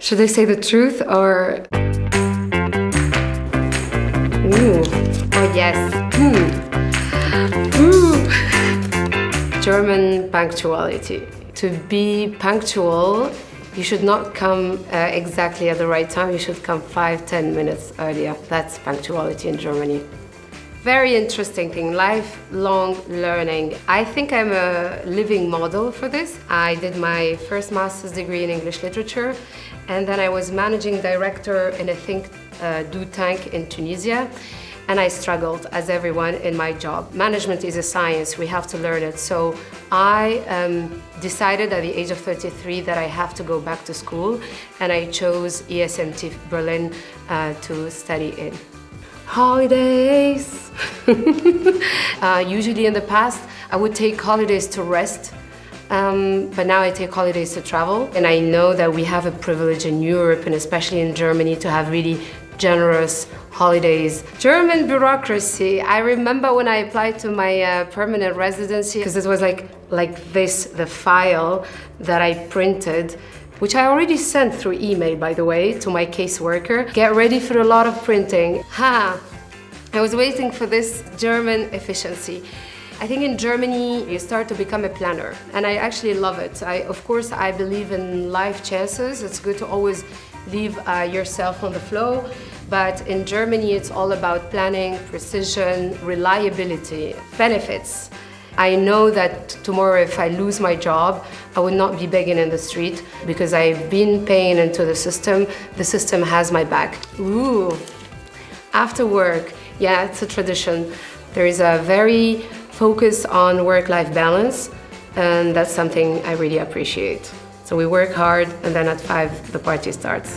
Should I say the truth or? Ooh, oh yes. Ooh. German punctuality. To be punctual, you should not come exactly at the right time. You should come 5-10 minutes earlier. That's punctuality in Germany. Very interesting thing, lifelong learning. I think I'm a living model for this. I did my first master's degree in English literature, and then I was managing director in a think tank in Tunisia, and I struggled, as everyone, in my job. Management is a science, we have to learn it. So I decided at the age of 33 that I have to go back to school, and I chose ESMT Berlin to study in. Holidays! Usually in the past, I would take holidays to rest, but now I take holidays to travel. And I know that we have a privilege in Europe, and especially in Germany, to have really generous holidays. German bureaucracy. I remember when I applied to my permanent residency, because it was like this, the file that I printed, which I already sent through email, by the way, to my caseworker. Get ready for a lot of printing. I was waiting for this German efficiency. I think in Germany, you start to become a planner, and I actually love it. Of course, I believe in life chances. It's good to always leave yourself on the flow, but in Germany, it's all about planning, precision, reliability, benefits. I know that tomorrow, if I lose my job, I would not be begging in the street because I've been paying into the system. The system has my back. Ooh, after work, yeah, it's a tradition. There is a very focus on work-life balance, and that's something I really appreciate. So we work hard, and then at 5, the party starts.